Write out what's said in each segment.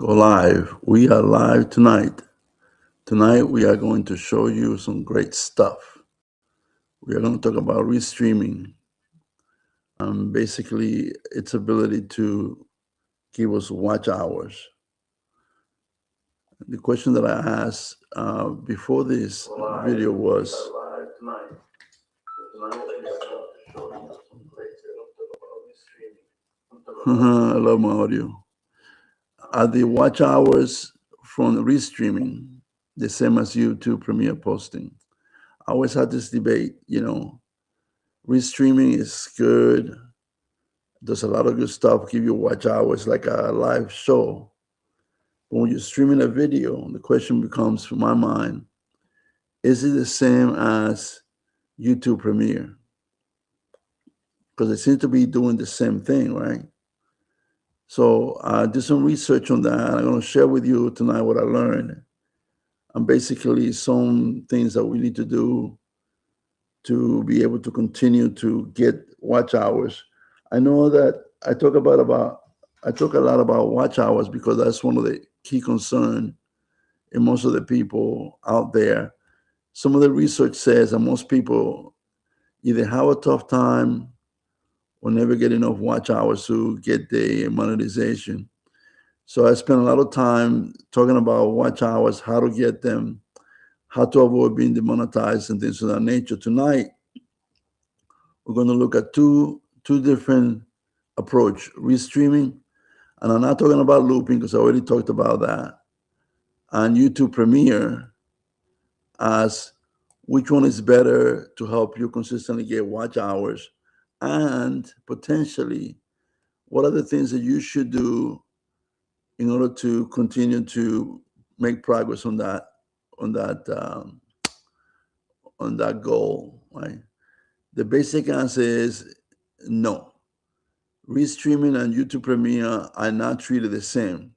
Go live. We are live tonight. Tonight we are going to show you some great stuff. We are going to talk about restreaming and basically its ability to give us watch hours. The question that I asked before this video was, I love my audio. Are the watch hours from restreaming the same as YouTube Premiere posting? I always had this debate, restreaming is good. There's a lot of good stuff, give you watch hours like a live show. But when you're streaming a video, the question becomes, for my mind, is it the same as YouTube Premiere? Because they seem to be doing the same thing, right? So I did some research on that. I'm going to share with you tonight what I learned. And basically some things that we need to do to be able to continue to get watch hours. I know that I talk a lot about watch hours because that's one of the key concerns in most of the people out there. Some of the research says that most people either have a tough time or never get enough watch hours to get the monetization. So I spent a lot of time talking about watch hours, how to get them, how to avoid being demonetized and things of that nature. Tonight, we're going to look at two different approach, restreaming, and I'm not talking about looping because I already talked about that, and YouTube Premiere as which one is better to help you consistently get watch hours, and potentially what are the things that you should do in order to continue to make progress on that goal, right? The basic answer is no. Restreaming and YouTube Premiere are not treated the same.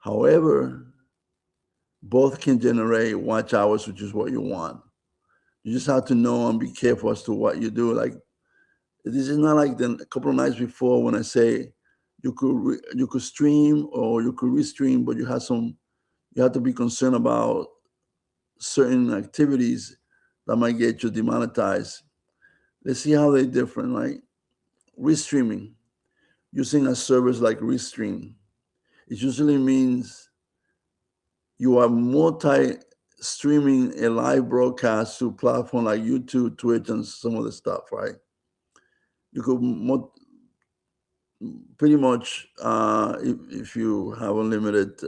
However, both can generate watch hours, which is what you want. You just have to know and be careful as to what you do. Like, this is not like a couple of nights before when I say you could stream or you could restream, but you have to be concerned about certain activities that might get you demonetized. Let's see how they're different, right? Restreaming, using a service like Restream, it usually means you are multi-streaming a live broadcast to platform like YouTube, Twitch, and some of the stuff, right? You could pretty much, if you have unlimited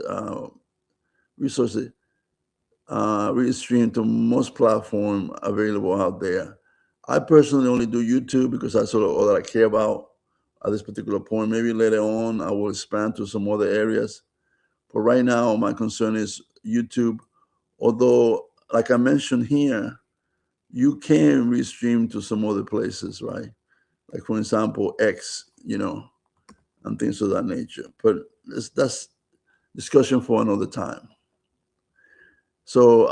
resources, restream to most platforms available out there. I personally only do YouTube because that's all that I care about at this particular point. Maybe later on I will expand to some other areas. But right now my concern is YouTube. Although, like I mentioned here, you can restream to some other places, right? Like, for example, X, and things of that nature. But that's discussion for another time. So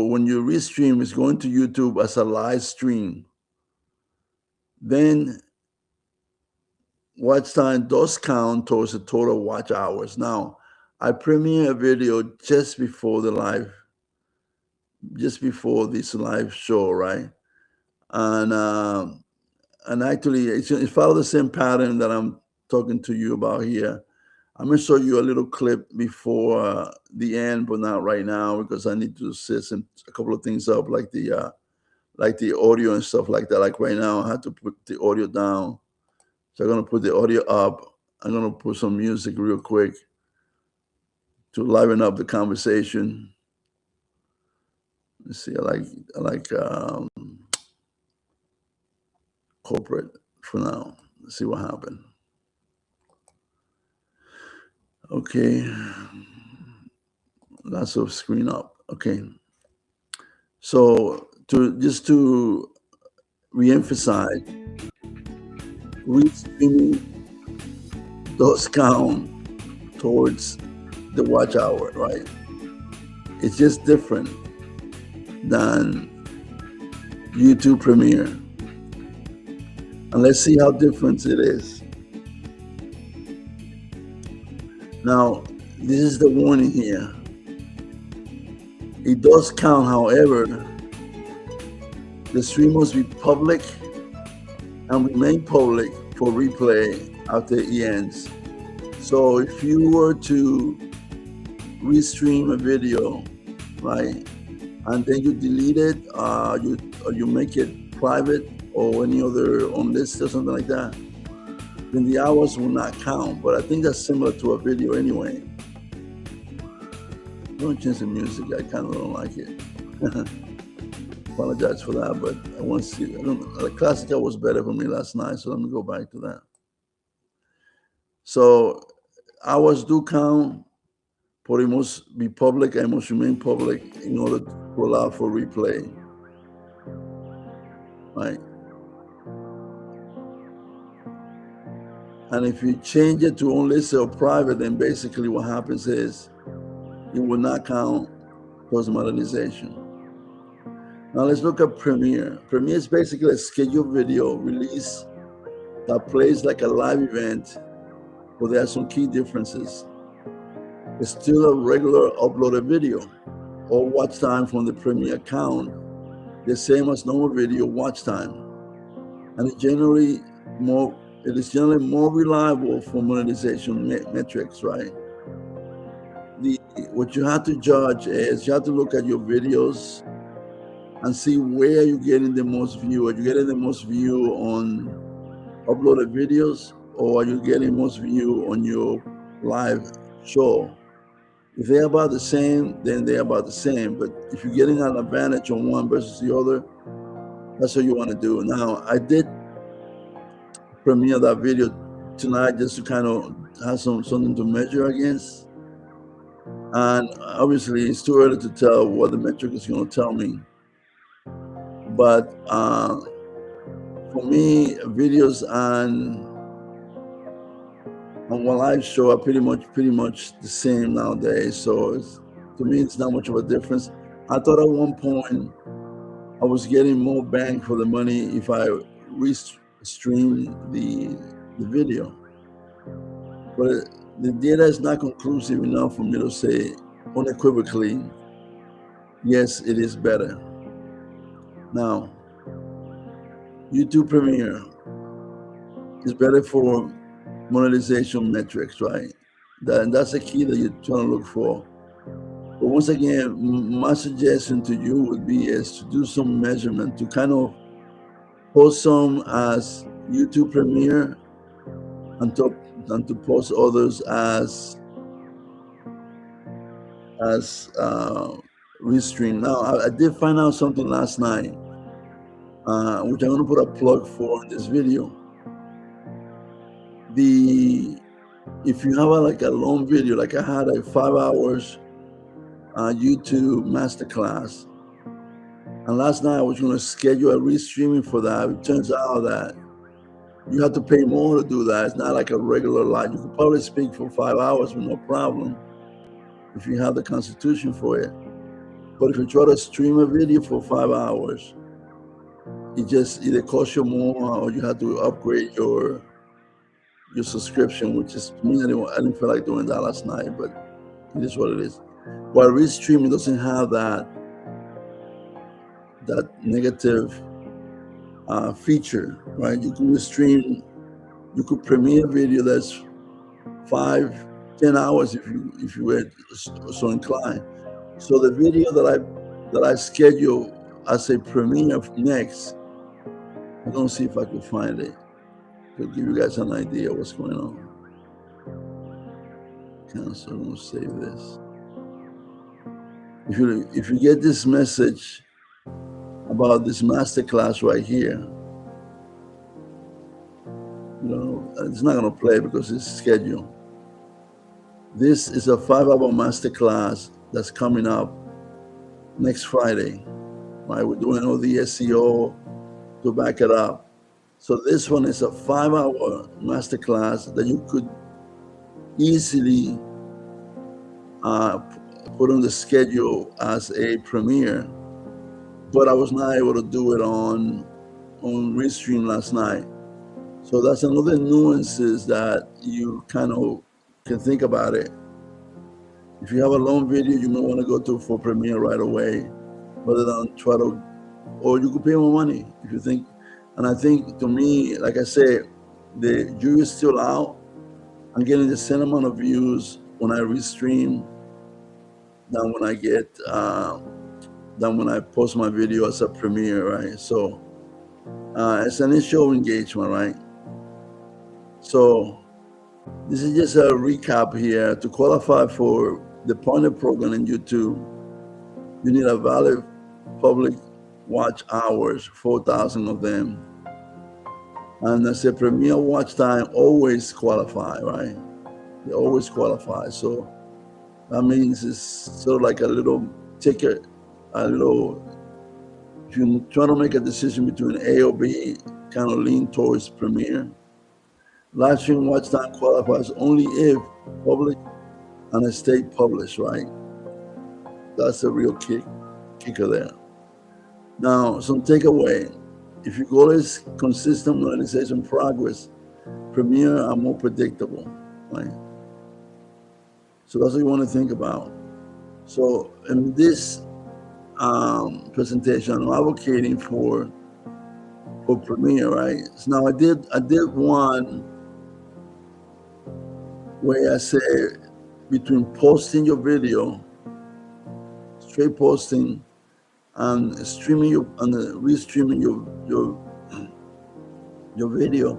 when you restream, it's going to YouTube as a live stream. Then watch time does count towards the total watch hours. Now, I premiere a video just before this live show, right? And actually, it follows the same pattern that I'm talking to you about here. I'm going to show you a little clip before the end, but not right now because I need to set a couple of things up, like the audio and stuff like that. Like right now, I have to put the audio down. So I'm going to put the audio up. I'm going to put some music real quick to liven up the conversation. Let's see, I like corporate for now. Let's see what happened. Okay. Lots of screen up. Okay. So to re-emphasize, restreaming does count towards the watch hour, right? It's just different than YouTube Premiere. And let's see how different it is. Now, this is the warning here. It does count, however, the stream must be public and remain public for replay after it ends. So if you were to restream a video, right, and then you delete it, you make it private or any other unlisted or something like that, then the hours will not count. But I think that's similar to a video anyway. Don't change the music. I kind of don't like it. Apologize for that, but I want to see. The classical was better for me last night, so let me go back to that. So hours do count, but it must be public and must remain public in order to allow for replay. Right? And if you change it to unlisted or private, then basically what happens is it will not count towards monetization. Now let's look at Premiere. Premiere is basically a scheduled video release that plays like a live event, but there are some key differences. It's still a regular uploaded video. All watch time from the Premiere account, the same as normal video watch time. And it is generally more reliable for monetization metrics, right? What you have to judge is you have to look at your videos and see where you're getting the most view. Are you getting the most view on uploaded videos, or are you getting most view on your live show? If they're about the same, then they're about the same. But if you're getting an advantage on one versus the other, that's what you want to do. Now, I did premiere that video tonight just to kind of have something to measure against. And obviously, it's too early to tell what the metric is going to tell me. But for me, videos on one live show are pretty much the same nowadays. So to me, it's not much of a difference. I thought at one point I was getting more bang for the money if I restream the video, but the data is not conclusive enough for me to say unequivocally, yes, it is better. Now, YouTube Premiere is better for monetization metrics, right? That's the key that you're trying to look for. But once again, my suggestion to you would be is to do some measurement, to kind of post some as YouTube Premiere and to post others as Restream. Now, I did find out something last night, which I'm going to put a plug for in this video. If you have a long video, like I had a 5 hours YouTube masterclass, and last night I was going to schedule a restreaming for that. It turns out that you have to pay more to do that. It's not like a regular live. You could probably speak for 5 hours with no problem if you have the constitution for it. But if you try to stream a video for 5 hours, it just either costs you more or you have to upgrade your subscription, which is me. I didn't feel like doing that last night, but it is what it is. While restreaming doesn't have that negative feature, right? You can restream, you could premiere a video that's 5-10 hours if you were so inclined. So the video that I schedule as a premiere next, I'm gonna see if I can find it to give you guys an idea what's going on. Cancel. I'm gonna save this. If you get this message about this masterclass right here, it's not gonna play because it's scheduled. This is a 5-hour masterclass that's coming up next Friday, right? We're doing all the SEO to back it up. So this one is a 5-hour masterclass that you could easily put on the schedule as a premiere, but I was not able to do it on Restream last night. So that's another nuances that you kind of can think about it. If you have a long video, you may want to go to for Premiere right away, rather than try to, or you could pay more money if you think. And I think, to me, like I said, the jury is still out. I'm getting the same amount of views when I restream than when I get than when I post my video as a premiere, right? So it's an issue of engagement, right? So this is just a recap here. To qualify for the partner program in YouTube, you need a valid public watch hours, 4,000 of them. And as a premiere watch time, always qualify, right? They always qualify. So that means it's sort of like a little ticket, a little, if you're trying to make a decision between A or B, kind of lean towards premiere. Live stream watch time qualifies only if public and a state published, right? That's the real kicker there. Now, some takeaway. If your goal is consistent monetization progress, premiere are more predictable, right? So that's what you want to think about. So in this presentation, I'm advocating for premiere, right? So now I did one where I said between posting your video, straight posting, and streaming and restreaming your video,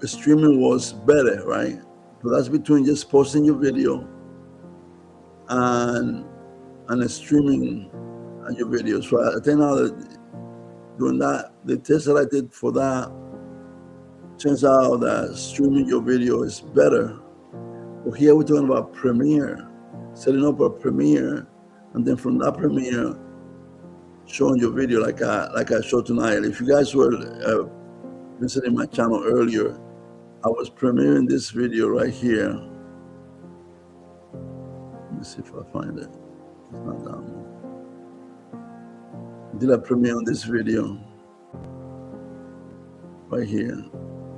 streaming was better, right? So that's between just posting your video and streaming your videos. So I think now that doing that, the test that I did for that, turns out that streaming your video is better. Well, here we're talking about Premiere, setting up a Premiere, and then from that Premiere, showing your video like I showed tonight. If you guys were visiting my channel earlier, I was premiering this video right here. Let me see if I find it. It's not down there. Did I premiere on this video right here,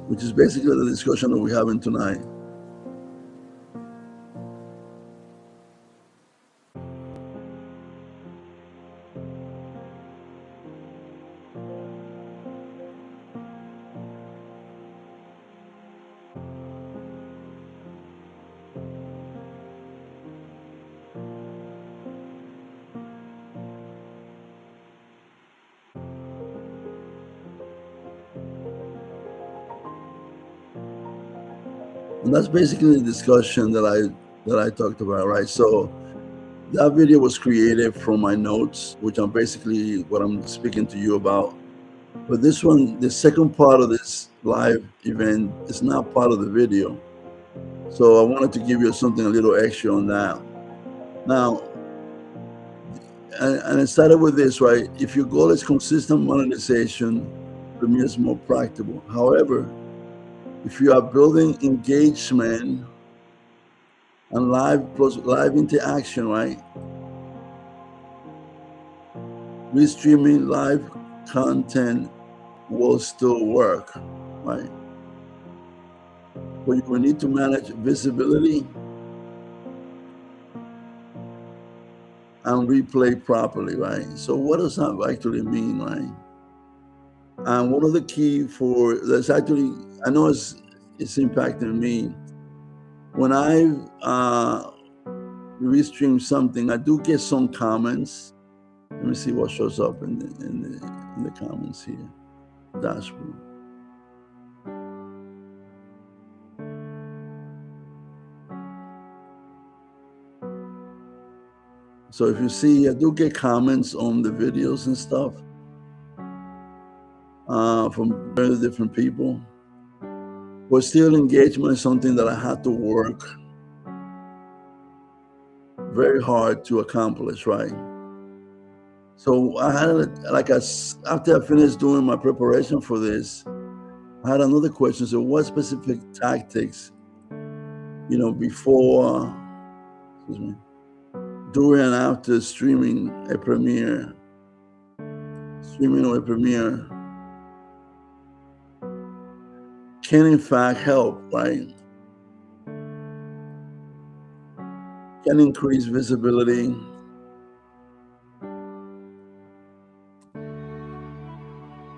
which is basically the discussion that we're having tonight. And that's basically the discussion that I talked about, right? So that video was created from my notes, which are basically what I'm speaking to you about. But this one, the second part of this live event, is not part of the video. So I wanted to give you something a little extra on that. Now, and it started with this, right? If your goal is consistent monetization, Premiere is more practical. However, if you are building engagement and live interaction, right? Restreaming live content will still work, right? But you will need to manage visibility and replay properly, right? So what does that actually mean, right? And one of the key for that's actually, I know it's impacting me. When I restream something, I do get some comments. Let me see what shows up in the comments here. Dashboard. So if you see, I do get comments on the videos and stuff from very different people. But still, engagement is something that I had to work very hard to accomplish, right? So I had after I finished doing my preparation for this, I had another question. So what specific tactics, before, during and after streaming or a premiere, can in fact help, right? can increase visibility,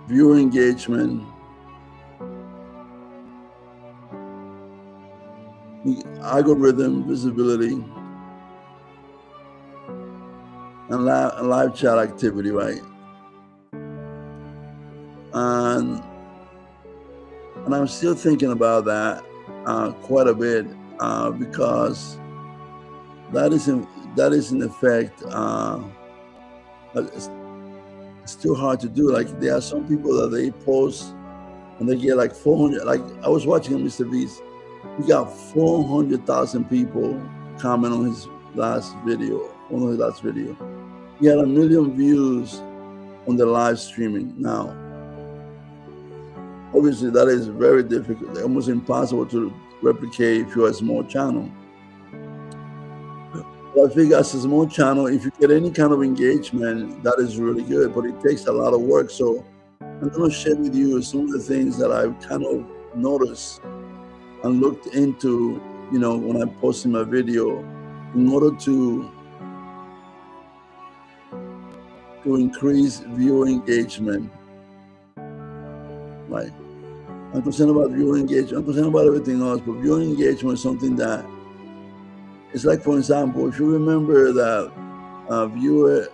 viewer engagement, algorithm visibility, and live chat activity, right? And I'm still thinking about that quite a bit because that is in effect. It's still hard to do. Like there are some people that they post and they get like 400. Like I was watching Mr. Beast, he got 400,000 people comment on his last video. He had 1 million views on the live streaming. Now, obviously, that is very difficult, almost impossible to replicate if you're a small channel. But I figure as a small channel, if you get any kind of engagement, that is really good, but it takes a lot of work. So I'm going to share with you some of the things that I've kind of noticed and looked into, when I posted my video in order to increase viewer engagement. Right. I'm concerned about viewer engagement. I'm concerned about everything else, but viewer engagement is something that it's like, for example, if you remember that view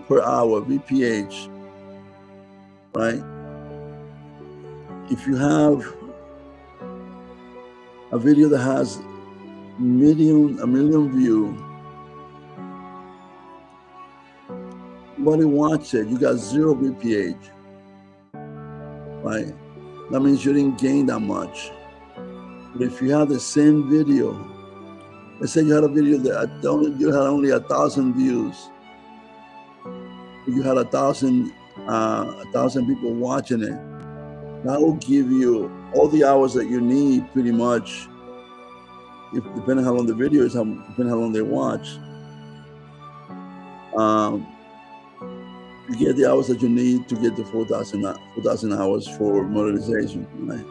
per hour, VPH, right? If you have a video that has a million views, nobody watched it, you got 0 VPH, right? That means you didn't gain that much. But if you have the same video, let's say you had a video that you had only 1,000 views, you had 1,000 people watching it, that will give you all the hours that you need pretty much, depending how long the video is, depending how long they watch. You get the hours that you need to get the 4,000 hours for monetization, right?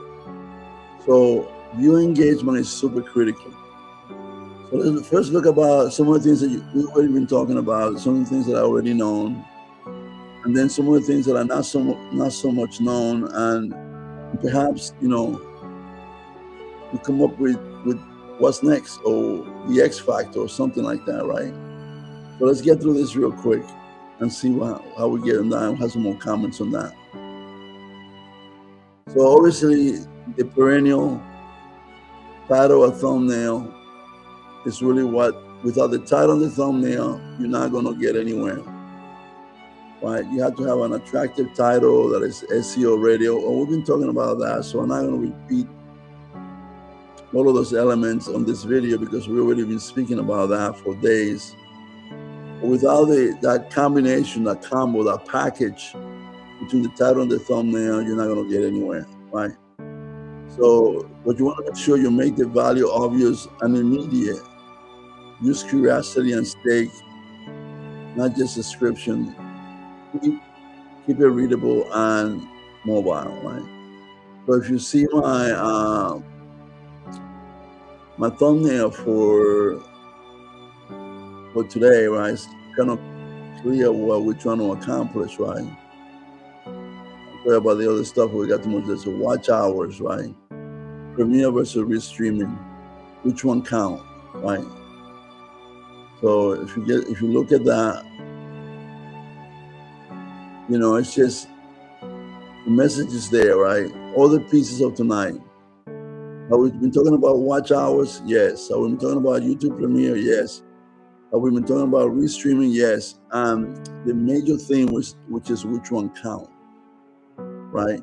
So viewer engagement is super critical. So let's first look about some of the things that we've already been talking about, some of the things that I already known, and then some of the things that are not so much known, and perhaps we come up with what's next, or the X factor, or something like that, right? So let's get through this real quick and see how we get on that. I'll have some more comments on that. So obviously, the perennial title or thumbnail is really what, without the title and the thumbnail, you're not going to get anywhere, right? You have to have an attractive title that is SEO radio, and we've been talking about that, so I'm not going to repeat all of those elements on this video because we've already been speaking about that for days. But without that combination, that combo, that package between the title and the thumbnail, you're not going to get anywhere, right? So what you want to make sure you make the value obvious and immediate. Use curiosity and stake, not just description. Keep it readable and mobile, right? So if you see my thumbnail for today, right, it's kind of clear what we're trying to accomplish, right? Clear about the other stuff we got to much. So watch hours, right? Premiere versus restreaming, which one count, right? So if you look at that, it's just the message is there, right? All the pieces of tonight. Have we been talking about watch hours? Yes. Have we been talking about YouTube Premiere? Yes. Have we been talking about restreaming? Yes. And the major thing which is which one count, right?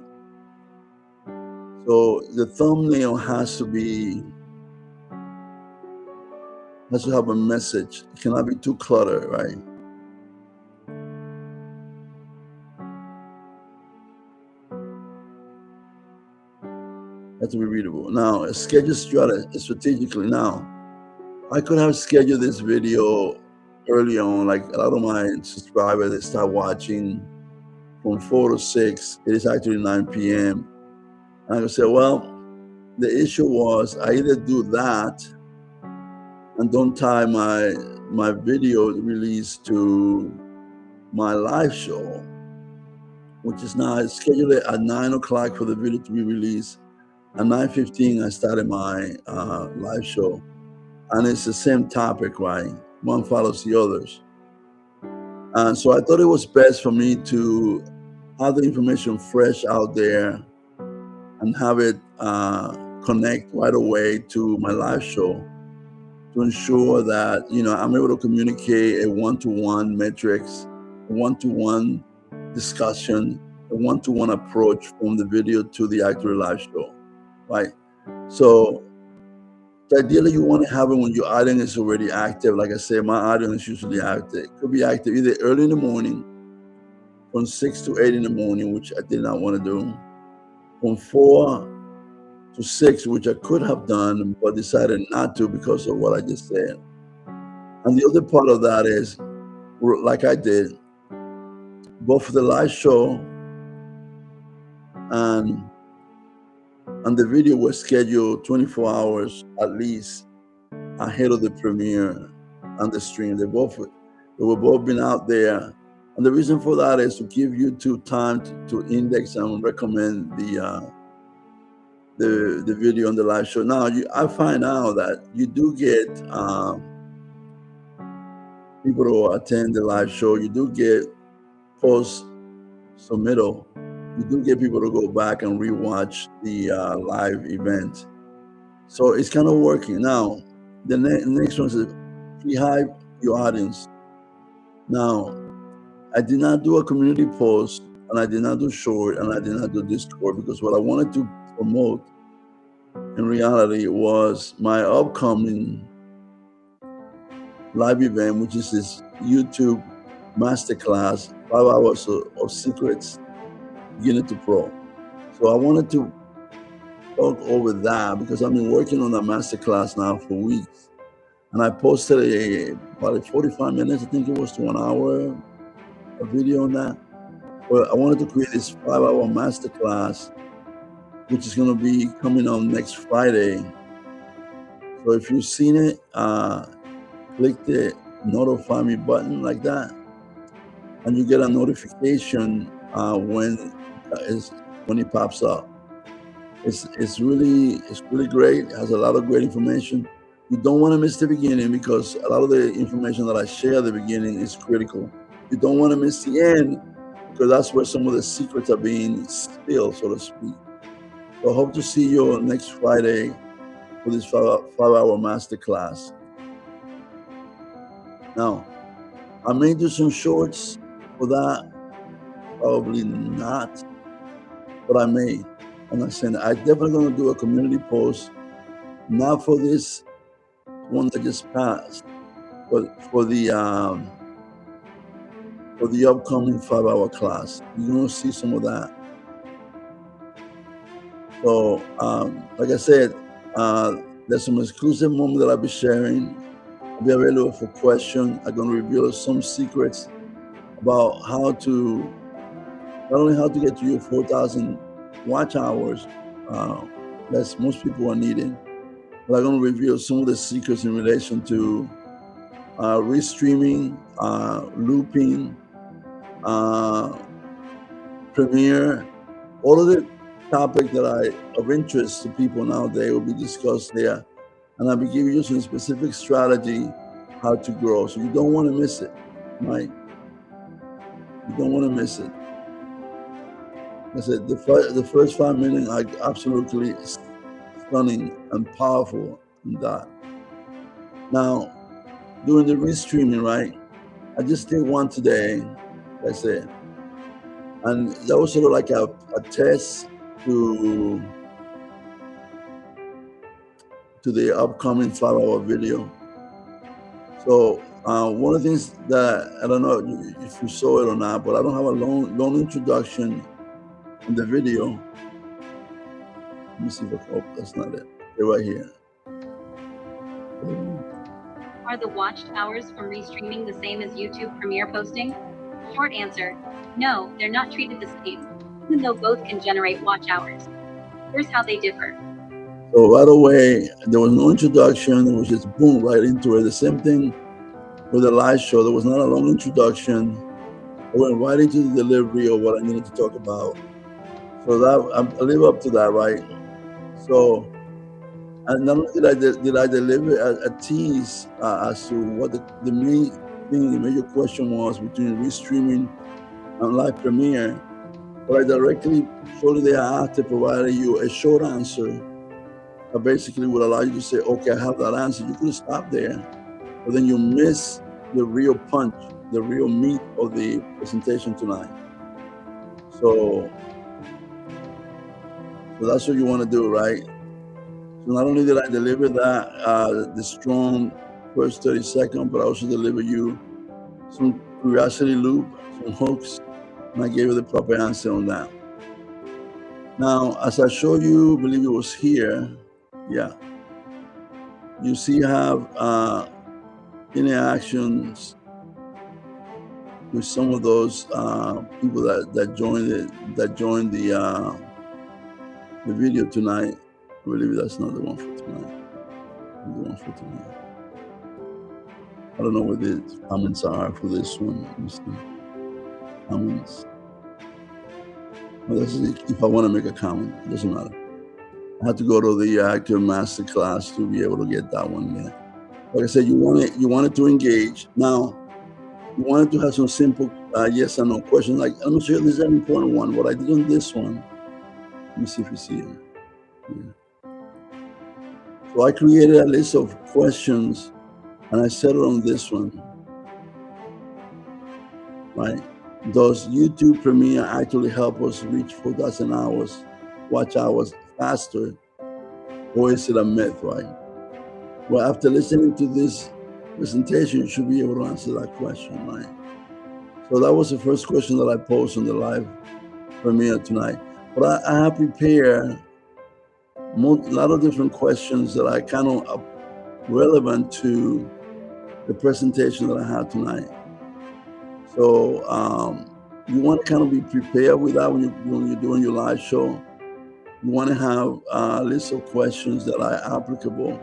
So the thumbnail has to have a message. It cannot be too cluttered, right? It has to be readable. Now, schedule strategically. Now, I could have scheduled this video early on, like a lot of my subscribers, they start watching from 4 to 6. It is actually 9 p.m. And I could say, well, the issue was I either do that and don't tie my video release to my live show, which is now scheduled at 9 o'clock for the video to be released. At 9:15, I started my live show, and it's the same topic, right? One follows the others. And so I thought it was best for me to have the information fresh out there and have it connect right away to my live show to ensure that, you know, I'm able to communicate a one-to-one metrics, a one-to-one discussion, a one-to-one approach from the video to the actual live show, right? So ideally, you want to have it when your audience is already active. Like I said, my audience is usually active. It could be active either early in the morning, from 6 to 8 in the morning, which I did not want to do, from 4 to 6, which I could have done, but decided not to because of what I just said. And the other part of that is, like I did, both for the live show and the video was scheduled 24 hours at least ahead of the premiere and the stream. They were both been out there. And the reason for that is to give YouTube time to index and recommend the video on the live show. Now, I find out that you do get people who attend the live show. You do get post-submittal. You do get people to go back and rewatch the live event. So it's kind of working. Now, the next one is pre-hype your audience. Now, I did not do a community post, and I did not do short, and I did not do Discord, because what I wanted to promote in reality was my upcoming live event, which is this YouTube masterclass, 5 hours of secrets, beginner to pro. So I wanted to talk over that because I've been working on that masterclass now for weeks. And I posted about 45 minutes, I think it was, to 1 hour, a video on that. But I wanted to create this 5-hour masterclass, which is going to be coming on next Friday. So if you've seen it, click the notify me button like that, and you get a notification when it pops up. It's really great. It has a lot of great information. You don't want to miss the beginning, because a lot of the information that I share at the beginning is critical. You don't want to miss the end, because that's where some of the secrets are being spilled, so to speak. So I hope to see you next Friday for this 5-hour masterclass. Now, I may do some shorts for that, probably not, but I may. And I said, I'm definitely going to do a community post, not for this one that just passed, but for the upcoming 5-hour class. You're going to see some of that. So, like I said, there's some exclusive moments that I'll be sharing. I'll be available for questions. I'm going to reveal some secrets about how to, not only how to get to your 4,000 watch hours, that's most people are needing, but I'm going to reveal some of the secrets in relation to restreaming, looping, premiere, all of the topics that are of interest to people nowadays will be discussed there. And I'll be giving you some specific strategy how to grow. So you don't want to miss it, right? You don't want to miss it. I said the first 5 minutes are absolutely stunning and powerful in that. Now, doing the restreaming, right? I just did one today, like I said, and that was sort of like a test to the upcoming 5-hour video. So one of the things that, I don't know if you saw it or not, but I don't have a long introduction in the video. Let me see if oh, that's not it. They're right here. Are the watched hours from restreaming the same as YouTube Premiere posting? Short answer, no, they're not treated the same, even though both can generate watch hours. Here's how they differ. So right away, there was no introduction. It was just boom, right into it. The same thing with the live show. There was not a long introduction. I went right into the delivery of what I needed to talk about. So that I live up to that, right? So, and not only did I deliver a tease as to what the main thing, the major question was between restreaming and live premiere, but I directly, shortly thereafter, provided you a short answer that basically would allow you to say, okay, I have that answer. You could stop there, but then you miss the real punch, the real meat of the presentation tonight. So that's what you want to do, right? So not only did I deliver that, the strong first 30 seconds, but I also deliver you some curiosity loop, some hooks, and I gave you the proper answer on that. Now, as I showed you, I believe it was here, yeah, you see how interactions with some of those people that joined the video tonight. I believe that's not the one for tonight. The one for tonight. I don't know what the comments are for this one. Let me see. Comments. Well, this is if I want to make a comment. It doesn't matter. I had to go to the actor master class to be able to get that one there. Like I said, you wanted to engage. Now, you wanted to have some simple yes or no questions. Like, let me show you this is an important one. What I did on this one. Let me see if you see it. Yeah. So I created a list of questions and I settled on this one. Right? Does YouTube Premiere actually help us reach 4,000 hours, watch hours faster, or is it a myth, right? Well, after listening to this presentation, you should be able to answer that question, right? So that was the first question that I posed on the live premiere tonight. But I have prepared a lot of different questions that are kind of relevant to the presentation that I had tonight. So you want to kind of be prepared with that when you're doing your live show. You want to have a list of questions that are applicable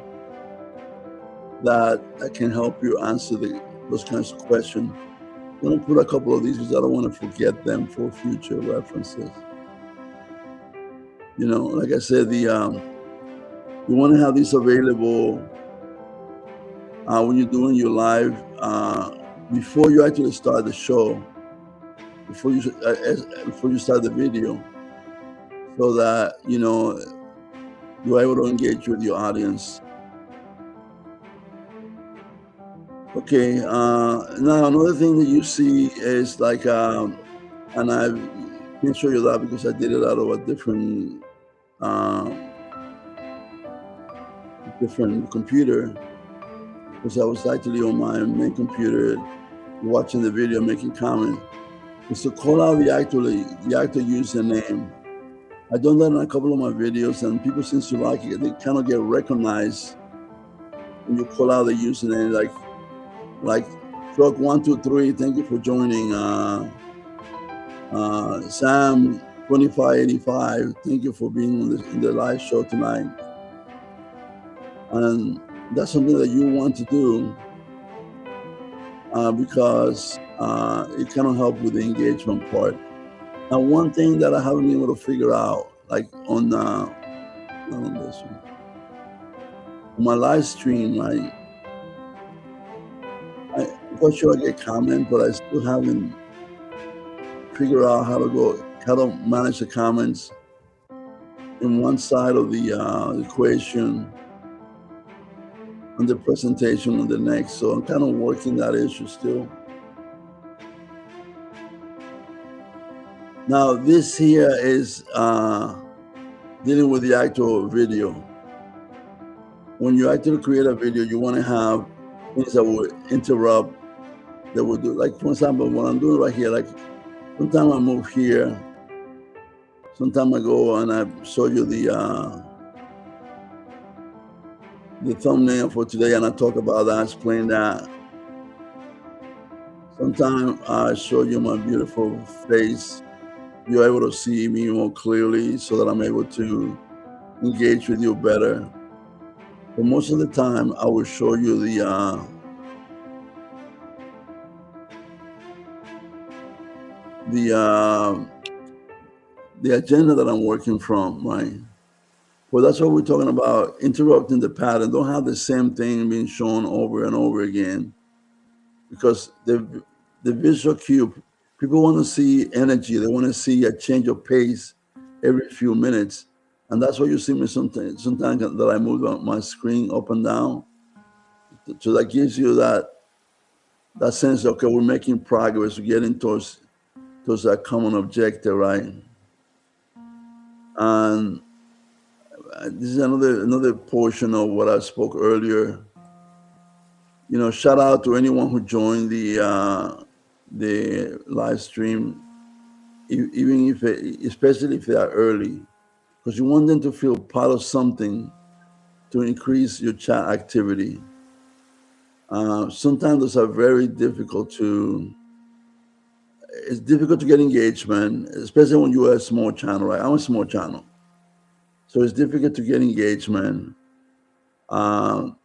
that can help you answer those kinds of questions. I'm going to put a couple of these because I don't want to forget them for future references. You know, like I said, you want to have these available when you're doing your live before you actually start the show, before you start the video, so that you're able to engage with your audience. Okay. Now another thing that you see is like, and I can't show you that because I did it out of a different computer, because I was actually on my main computer watching the video, making comments. Is to call out the actor username. I've done that in a couple of my videos, and people seem to like it. They kind of get recognized when you call out the username, like Truck 123. Thank you for joining. Sam 2585. Thank you for being in the live show tonight. And that's something that you want to do because it kind of helps with the engagement part. Now, one thing that I haven't been able to figure out, like on not on this one, on my live stream, I'm quite sure I get comments, but I still haven't figured out how to manage the comments in one side of the equation and the presentation on the next. So I'm kind of working that issue still. Now, this here is dealing with the actual video. When you actually create a video, you want to have things that will interrupt, that will do, like for example, what I'm doing right here, like sometimes I move here, sometimes I go and I show you the thumbnail for today and I talk about that, explain that. Sometimes I show you my beautiful face. You're able to see me more clearly so that I'm able to engage with you better. But most of the time, I will show you the agenda that I'm working from, right? Well, that's what we're talking about, interrupting the pattern. Don't have the same thing being shown over and over again, because the visual cue, people want to see energy. They want to see a change of pace every few minutes. And that's why you see me sometimes that I move my screen up and down. So that gives you that sense, okay, we're making progress, we're getting towards that common objective, right? And this is another portion of what I spoke earlier. Shout out to anyone who joined the live stream, even if especially if they are early, because you want them to feel part of something to increase your chat activity. Sometimes those are very difficult to. It's difficult to get engagement, especially when you are a small channel, right? I'm a small channel, so it's difficult to get engagement. But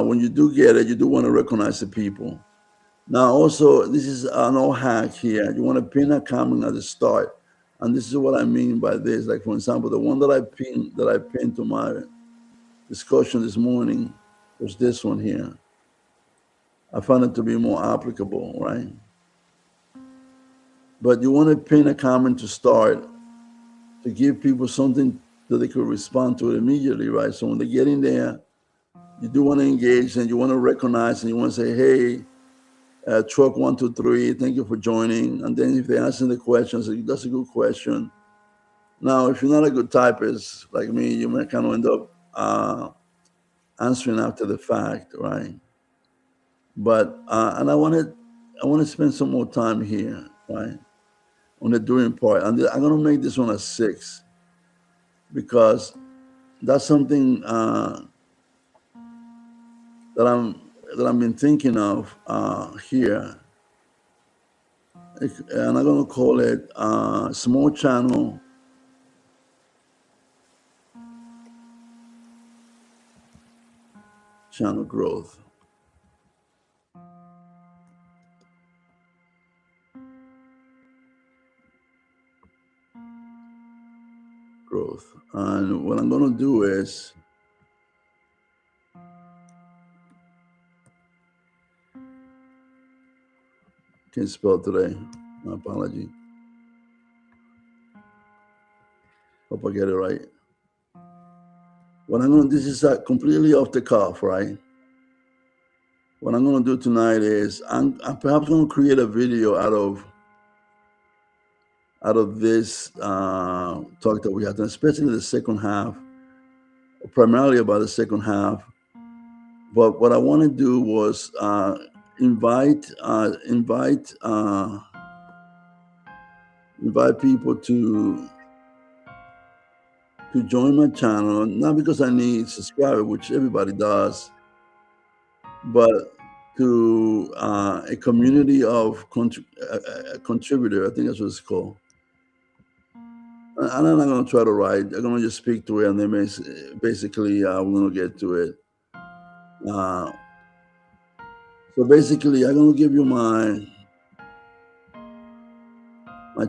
when you do get it, you do want to recognize the people. Now, also, this is an old hack here. You want to pin a comment at the start, and this is what I mean by this. Like, for example, the one that I pinned to my discussion this morning was this one here. I found it to be more applicable, right? But you want to pin a comment to start to give people something that they could respond to it immediately, right? So when they get in there, you do want to engage and you want to recognize and you want to say, hey, truck 123, thank you for joining. And then if they answer the questions, that's a good question. Now, if you're not a good typist like me, you may kind of end up answering after the fact, right? But and I want to spend some more time here, right, on the doing part. And I'm going to make this one a 6 because that's something that I've been thinking of here. And I'm going to call it small channel growth. And what I'm going to do is can't spell today. My apology. Hope I get it right. What I'm going to, this is completely off the cuff, right? What I'm going to do tonight is I'm perhaps going to create a video out of this talk that we had, especially the second half, primarily about the second half. But what I want to do was invite people to join my channel, not because I need subscribers, which everybody does, but to a community of contributor. I think that's what it's called. And I'm not going to try to write. I'm going to just speak to it, and then basically we're going to get to it. So basically, I'm going to give you my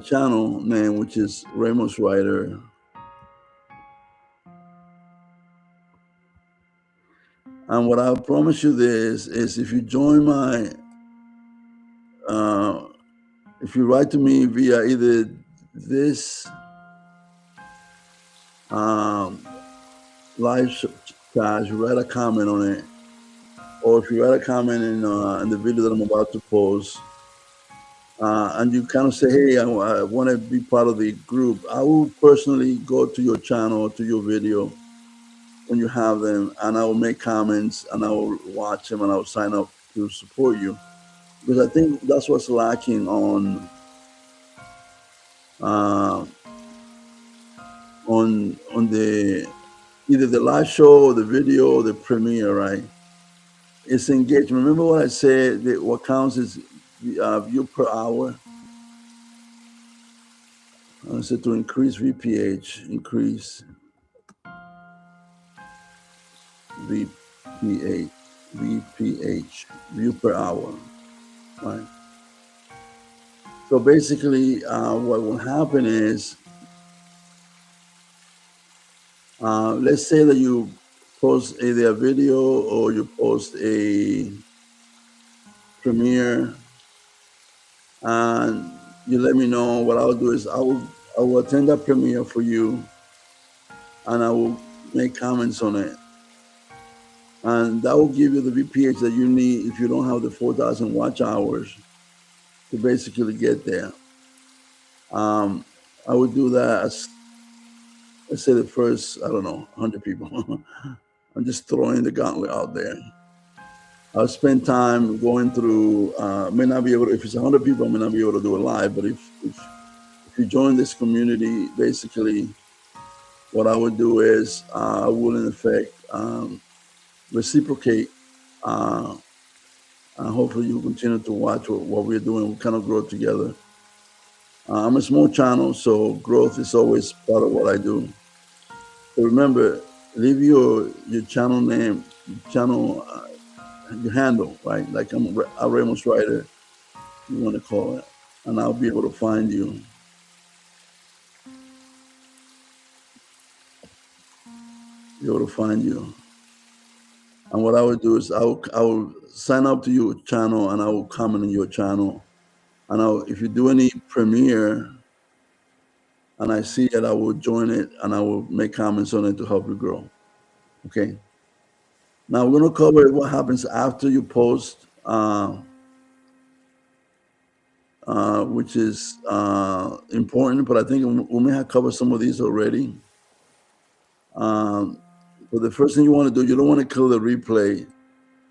channel name, which is RamosWriter. And what I promise you this is if you join my, if you write to me via either this live chat, you write a comment on it, or if you write a comment in the video that I'm about to post, and you kind of say, hey, I want to be part of the group, I will personally go to your channel, to your video when you have them, and I will make comments, and I will watch them, and I will sign up to support you. Because I think that's what's lacking on the either the live show or the video or the premiere, right? It's engagement. Remember what I said, that what counts is view per hour. I said to increase VPH, increase VPH, VPH, view per hour, right? So basically, what will happen is, let's say that you post either a video or you post a premiere, and you let me know. What I'll do is I will attend that premiere for you, and I will make comments on it, and that will give you the VPH that you need if you don't have the 4,000 watch hours to basically get there. I would do that as, let's say, the first, I don't know, 100 people. I'm just throwing the gauntlet out there. I'll spend time going through, may not be able to, if it's 100 people, I may not be able to do it live, but if you join this community, basically what I would do is I will in effect reciprocate, and hopefully you continue to watch what we're doing. We kind of grow together. I'm a small channel, so growth is always part of what I do. So remember, leave your channel name, channel, your handle, right? Like I'm a RamosWriter, you want to call it, and I'll be able to find you. Be able to find you. And what I would do is I will sign up to your channel, and I will comment on your channel. And if you do any premiere and I see it, I will join it and I will make comments on it to help you grow. Okay. Now we're going to cover what happens after you post, which is important, but I think we may have covered some of these already. But the first thing you want to do, you don't want to kill the replay,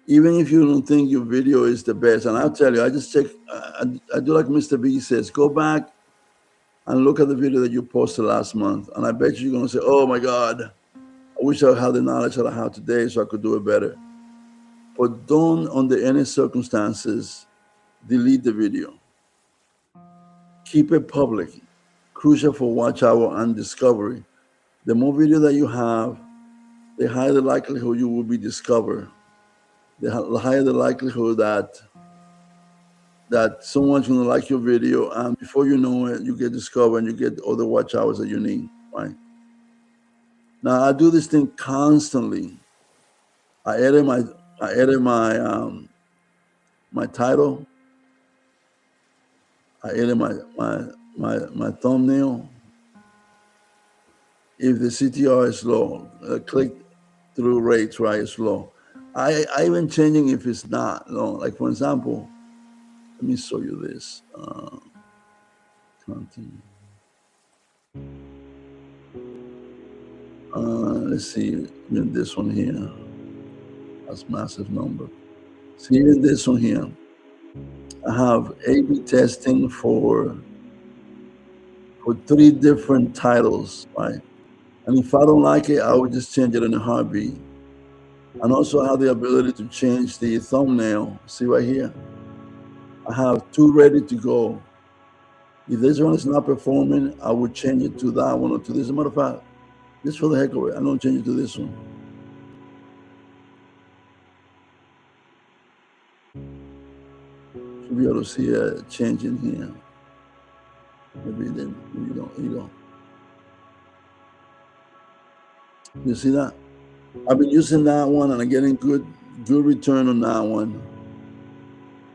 even if you don't think your video is the best. And I'll tell you, I just check, I do like Mr. B says, go back and look at the video that you posted last month. And I bet you're going to say, oh my God, I wish I had the knowledge that I have today so I could do it better. But don't, under any circumstances, delete the video. Keep it public. Crucial for watch hour and discovery. The more video that you have, the higher the likelihood you will be discovered. The higher the likelihood that someone's going to like your video, and before you know it, you get discovered and you get all the watch hours that you need, right? Now I do this thing constantly. I edit my my title. I edit my thumbnail. If the CTR is low, click through rates, right, is low. I even changing if it's not low. Like for example, let me show you this. Content. Let's see, even this one here. That's massive number. See, even this one here. I have A/B testing for 3 different titles, right? And if I don't like it, I would just change it in a heartbeat. And also I have the ability to change the thumbnail. See right here? I have 2 ready to go. If this one is not performing, I would change it to that one or to this. As a matter of fact, just for the heck of it, I'm going to change it to this one. Should be able to see a change in here. Maybe then you don't. You see that? I've been using that one and I'm getting good return on that one.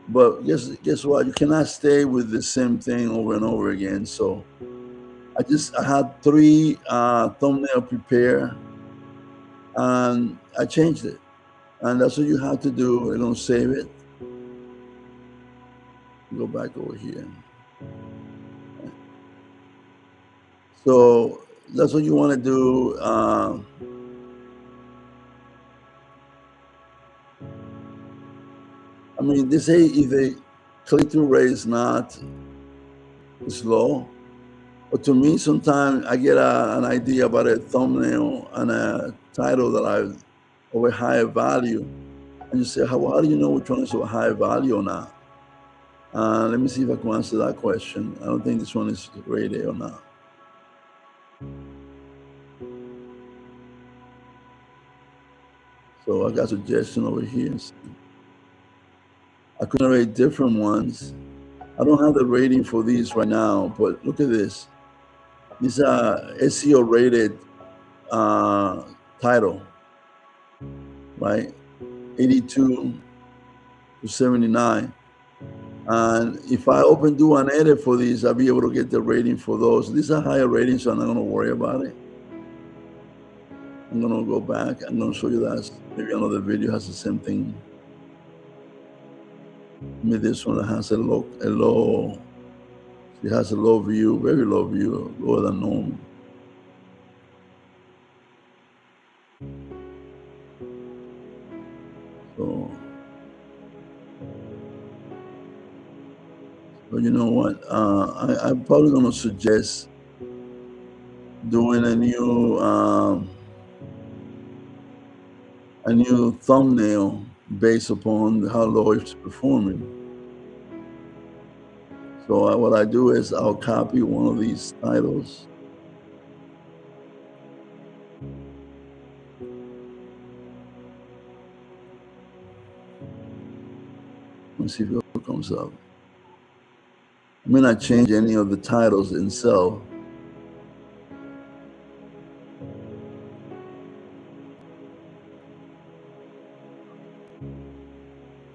But guess what? You cannot stay with the same thing over and over again. So I had 3 thumbnail prepare, and I changed it. And that's what you have to do. We're gonna save it. Go back over here. So that's what you want to do. I mean, they say if the click-through rate is not low, but to me, sometimes I get an idea about a thumbnail and a title that I of a higher value, and you say, how do you know which one is of a higher value or not? Let me see if I can answer that question. I don't think this one is rated or not. So I got suggestion over here. I could generate different ones. I don't have the rating for these right now, but look at this. These are SEO rated title, right? 82 to 79. And if I do an edit for these, I'll be able to get the rating for those. These are higher ratings, so I'm not going to worry about it. I'm going to go back. I'm going to show you that. Maybe another video has the same thing. Maybe this one has a low, it has a low view, very low view, lower than normal. So you know what? I'm probably going to suggest doing a new thumbnail based upon how low it's performing. So what I do is I'll copy one of these titles. Let's see if it comes up. I may not change any of the titles itself.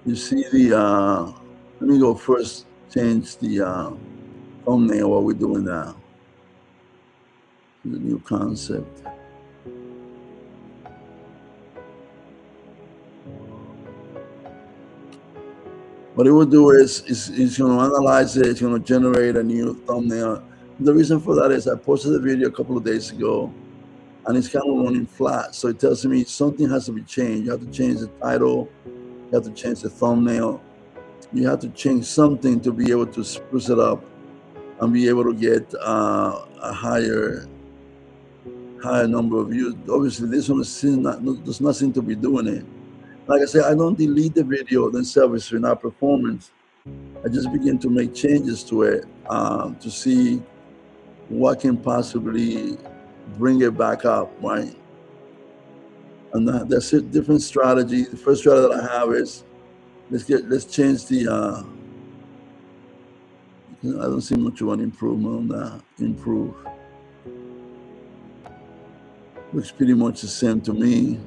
You see the, let me go first change the thumbnail while we're doing that. The new concept. What it will do is it's going to analyze it. It's going to generate a new thumbnail. The reason for that is I posted a video a couple of days ago, and it's kind of running flat. So it tells me something has to be changed. You have to change the title. You have to change the thumbnail. You have to change something to be able to spruce it up and be able to get a higher number of views. Obviously, this one does not seem to be doing it. Like I said, I don't delete the video themselves if it's not performance. I just begin to make changes to it to see what can possibly bring it back up, right? And that's a different strategy. The first strategy that I have is let's change the. I don't see much of an improvement on that. Improve looks pretty much the same to me.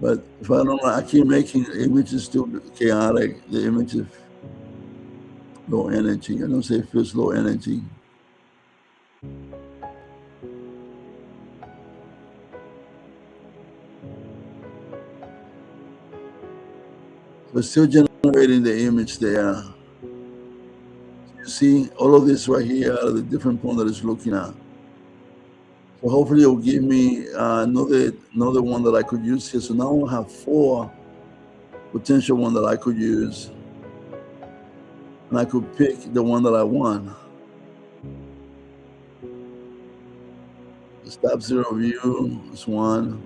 But if I don't, I keep making the images still chaotic. The image is low energy. I don't say it feels low energy. So it's still generating the image there. You see all of this right here are the different points that it's looking at. So hopefully it'll give me another one that I could use here. So now I have 4 potential ones that I could use. And I could pick the one that I want. Stop zero view is one.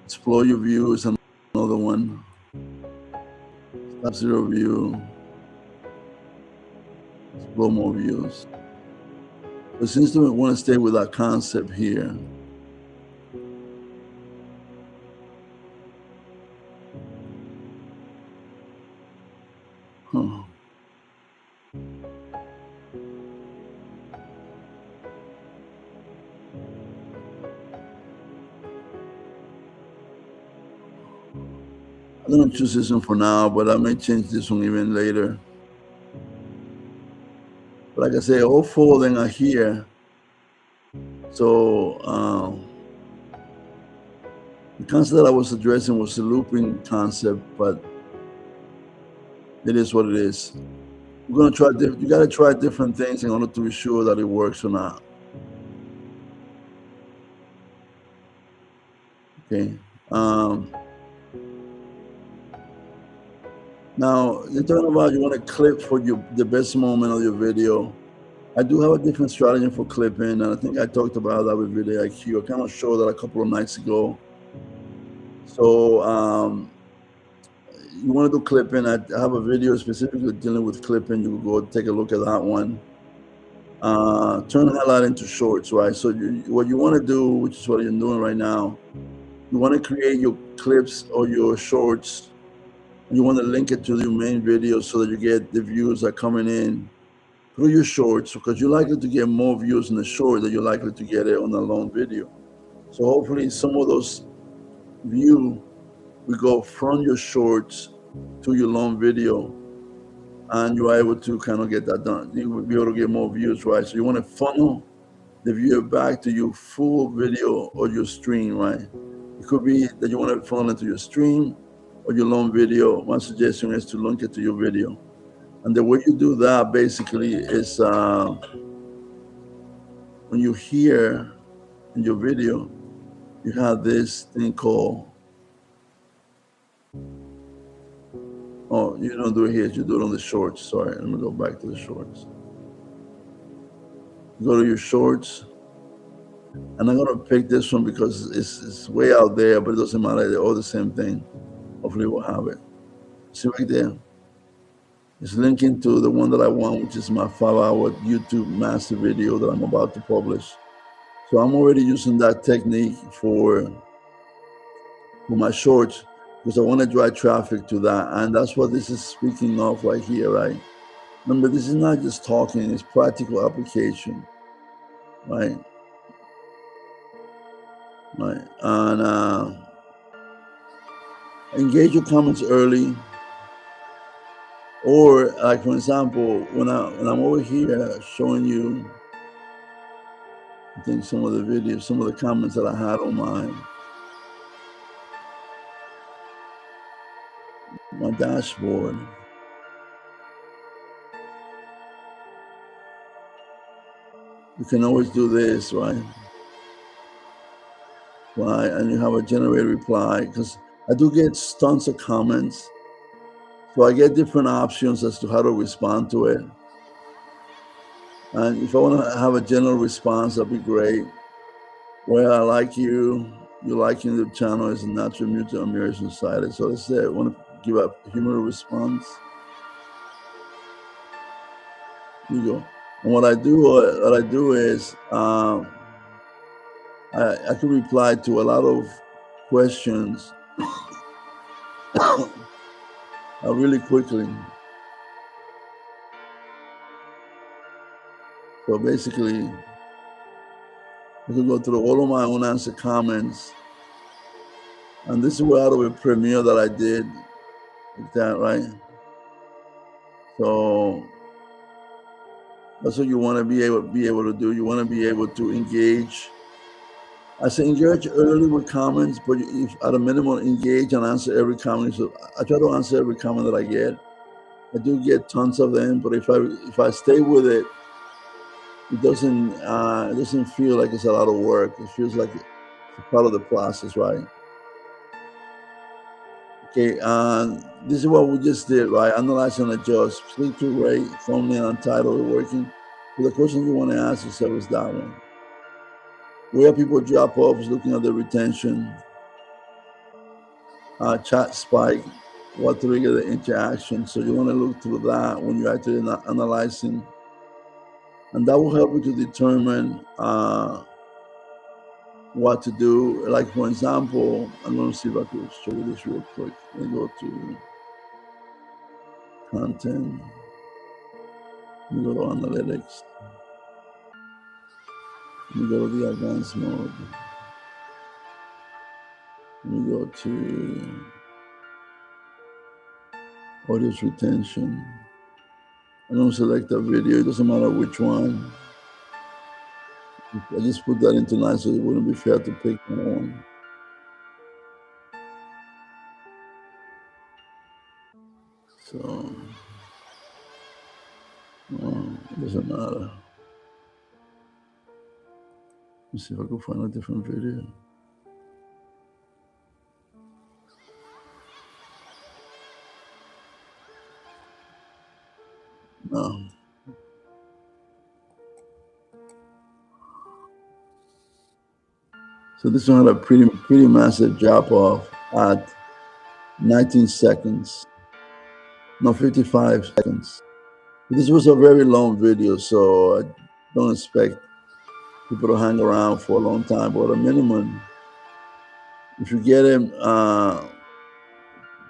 Explore your view is another one. Stop zero view. Explore more views. But since we want to stay with our concept here, I'm going to choose this one for now, but I may change this one even later. But like I say, all 4 of them are here. So the concept that I was addressing was the looping concept, but it is what it is. We're going to try. You got to try different things in order to be sure that it works or not. Okay. Now you're talking about you want to clip for the best moment of your video. I do have a different strategy for clipping, and I think I talked about that with Video IQ. I kind of showed that a couple of nights ago. So you want to do clipping. I have a video specifically dealing with clipping. You can go take a look at that one. turn highlight into shorts, right? So what you want to do, which is what you're doing right now, you want to create your clips or your shorts, and you want to link it to your main video so that you get the views that are coming in through your shorts, because you're likely to get more views in the short than you're likely to get it on a long video. So hopefully some of those views will go from your shorts to your long video, and you are able to kind of get that done. You will be able to get more views, right? So you want to funnel the viewer back to your full video or your stream, right? It could be that you want to funnel into your stream or your long video. My suggestion is to link it to your video. And the way you do that basically is when you hear in your video, you have this thing called, oh, you don't do it here, you do it on the shorts. Sorry, let me go back to the shorts. Go to your shorts, and I'm gonna pick this one because it's way out there, but it doesn't matter, they're all the same thing. Hopefully we'll have it. See right there? It's linking to the one that I want, which is my 5-hour YouTube master video that I'm about to publish. So I'm already using that technique for my shorts because I want to drive traffic to that. And that's what this is speaking of right here, right? Remember, this is not just talking, it's practical application, right? Right. And engage your comments early. Or like, for example, when I'm over here showing you, I think some of the videos, some of the comments that I had on my dashboard. You can always do this, right? Right, and you have a generate reply, because I do get tons of comments. So I get different options as to how to respond to it. And if I want to have a general response, that'd be great. Well, I like you. You liking the channel is a natural mutual admiration society. So let's say I want to give a humorous response. You go. And what I do is I can reply to a lot of questions really quickly. So basically, I can go through all of my unanswered comments. And this is out of a premiere that I did, like that, right? So that's what you want to be able to do. You want to be able to engage. I say engage early with comments, but if at a minimum engage and answer every comment. So I try to answer every comment that I get. I do get tons of them, but if I stay with it, it doesn't feel like it's a lot of work. It feels like it's part of the process, right? Okay, this is what we just did, right? Analyze and adjust. Click-through rate, thumbnail, and title are working. So the question you want to ask yourself is that one. Where people drop off is looking at the retention. Chat spike, what trigger the interaction. So you want to look through that when you're actually analyzing. And that will help you to determine what to do. Like, for example, I'm going to see if I can show you this real quick. Let me go to content. Let me go to analytics. Let me go to the advanced mode. Let me go to audience retention. I'm going to select a video. It doesn't matter which one. I just put that into line so it wouldn't be fair to pick one. So, it doesn't matter. Let's see if I can find a different video. No. So this one had a pretty massive drop off at 19 seconds. No, 55 seconds. This was a very long video, so don't expect people to hang around for a long time, but a minimum, if you get them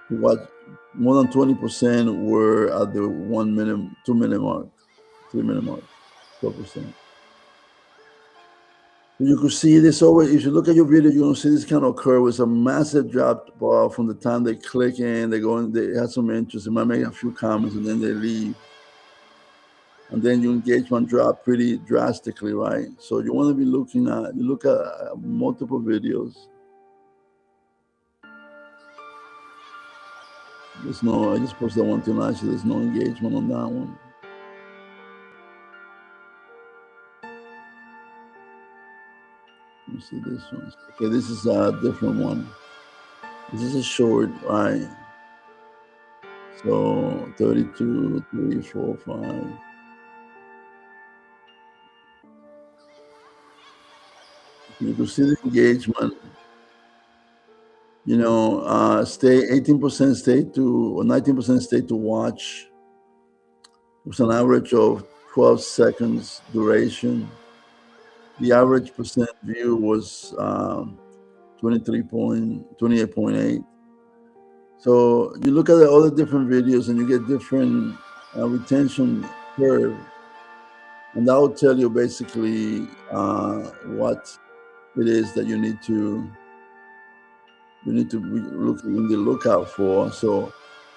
what more than 20% were at the 1 minute, 2 minute mark, 3 minute mark, 12%. You could see this always. If you look at your video, you're gonna see this kind of curve with a massive drop off from the time they click in, they go in, they have some interest, they might make a few comments, and then they leave. And then your engagement drop pretty drastically, right? So you want to be looking at, you look at multiple videos. There's no, I just posted one tonight, so there's no engagement on that one. Let me see this one. Okay, this is a different one. This is a short, right? So 32, 3, 4, 5. You can see the engagement. You know, stay 18% stay to, or 19% stay to watch. It was an average of 12 seconds duration. The average percent view was 28.8. So you look at all the different videos and you get different retention curve, and that will tell you basically what it is that you need to be look out for. So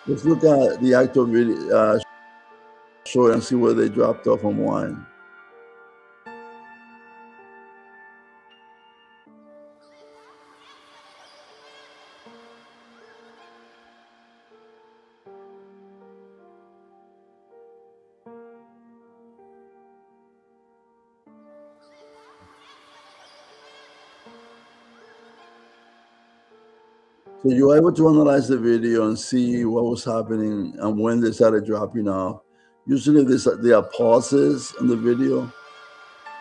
let's look at the actual video short and see where they dropped off on wine. So you were able to analyze the video and see what was happening and when they started dropping off. Usually there are pauses in the video.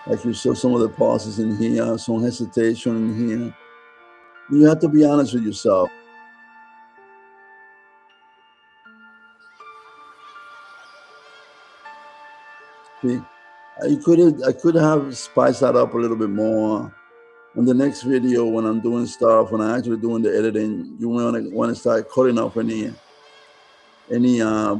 Like you saw some of the pauses in here, some hesitation in here. You have to be honest with yourself. See, I could have spiced that up a little bit more. In the next video, when I'm doing stuff, when I'm actually doing the editing, you want to start cutting off any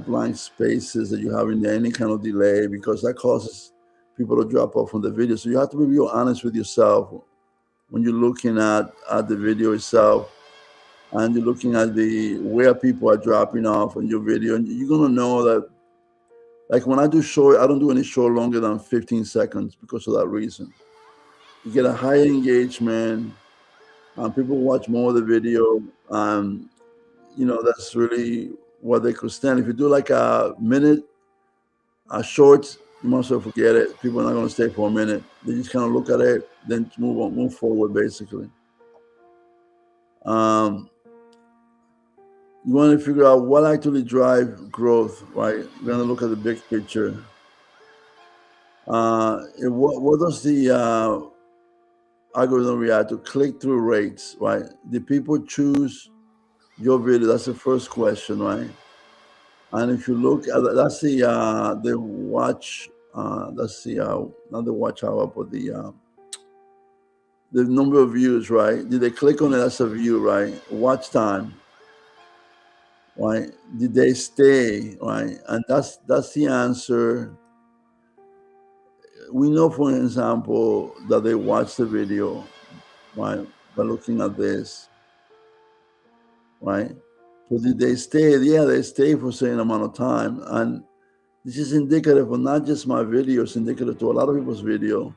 blank spaces that you have in there, any kind of delay, because that causes people to drop off from the video. So you have to be real honest with yourself when you're looking at the video itself, and you're looking at the where people are dropping off on your video, and you're gonna know that. Like when I do short, I don't do any short longer than 15 seconds because of that reason. You get a higher engagement, people watch more of the video. You know, that's really what they could stand. If you do like a minute, a short, you must well forget it. People are not going to stay for a minute. They just kind of look at it, then move forward, basically. You want to figure out what actually drive growth, right? You're going to look at the big picture. What does the algorithm react to? Click-through rates, right? Did people choose your video? That's the first question, right? And if you look at that's the watch, let's see, not the watch hour, but the number of views, right? Did they click on it? That's a view, right? Watch time, right? Did they stay, right? And that's the answer. We know, for example, that they watched the video, right? By looking at this, right? So did they stay? Yeah, they stay for a certain amount of time, and this is indicative of not just my video, it's indicative to a lot of people's video.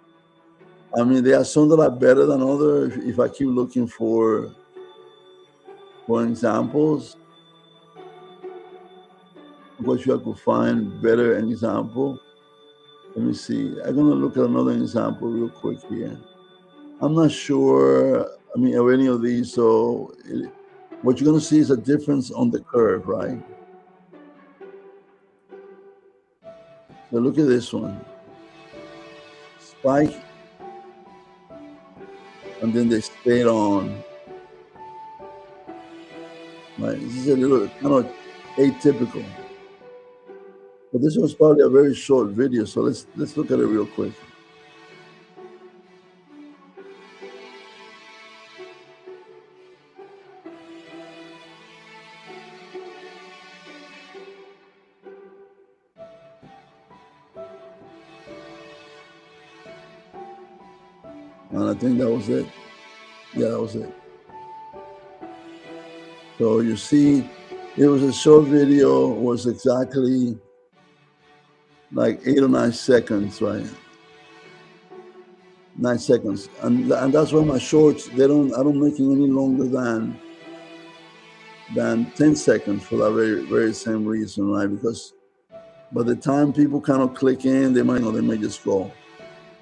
I mean, there are some that are better than others. If I keep looking for examples, what you could find better an example. Let me see. I'm gonna look at another example real quick here. I'm not sure. I mean, of any of these. So, what you're gonna see is a difference on the curve, right? So look at this one. Spike, and then they stayed on. Right. This is a little kind of atypical. But this was probably a very short video, so let's look at it real quick. And I think that was it. Yeah, that was it. So you see, it was a short video, was exactly like 8 or 9 seconds, right? 9 seconds. And that's why my shorts, I don't make it any longer than 10 seconds for that very, very same reason, right? Because by the time people kind of click in, they may just go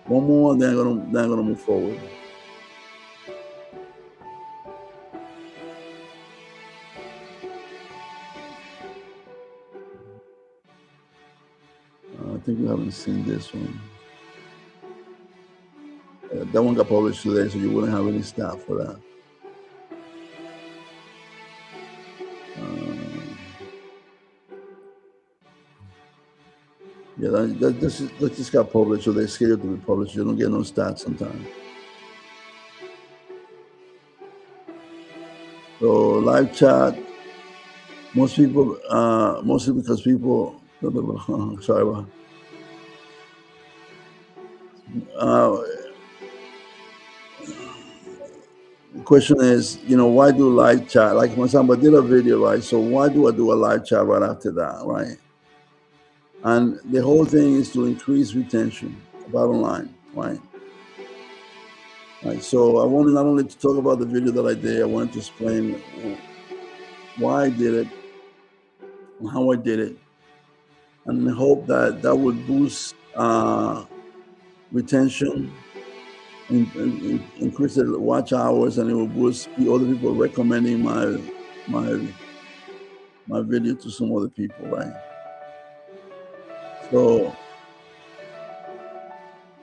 one more, and they're gonna move forward. I think you haven't seen this one. That one got published today, so you wouldn't have any stat for that. Yeah, that just got published, so they're scared to be published. You don't get no stats sometimes. So live chat, most people, mostly because people, sorry about. The question is, why do live chat? Like when somebody did a video, right? So why do I do a live chat right after that, right? And the whole thing is to increase retention, bottom line, right? Right. So I wanted not only to talk about the video that I did, I wanted to explain why I did it, and how I did it, and I hope that would boost retention, increase the watch hours, and it will boost other people recommending my video to some other people, right? So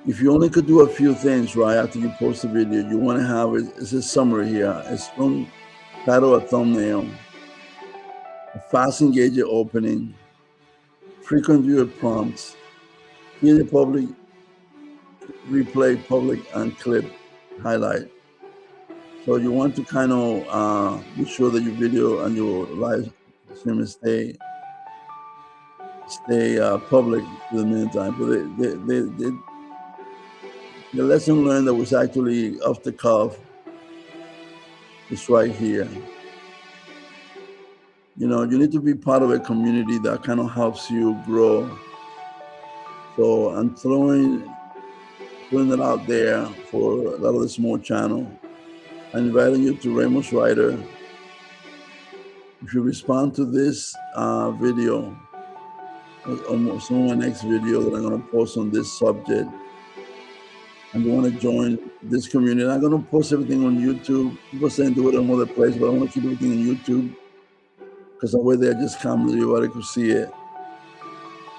if you only could do a few things right after you post a video, you want to have it's a summary here. It's from title, a thumbnail, a fast engaging opening, frequent viewer prompts, hear the public, replay public and clip highlight. So you want to kind of be sure that your video and your live stream stay public for the meantime. But the lesson learned that was actually off the cuff is right here. You need to be part of a community that kind of helps you grow. So I'm putting it out there for a lot of the small channel. I'm inviting you to RamosWriter. If you respond to this video, or some of my next video that I'm going to post on this subject, and you want to join this community, I'm going to post everything on YouTube. People saying do it on other places, but I want to keep everything on YouTube because the way there just come, everybody could see it,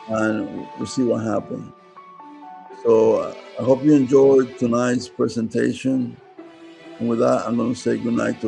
and we'll see what happens. So I hope you enjoyed tonight's presentation. And with that, I'm going to say good night to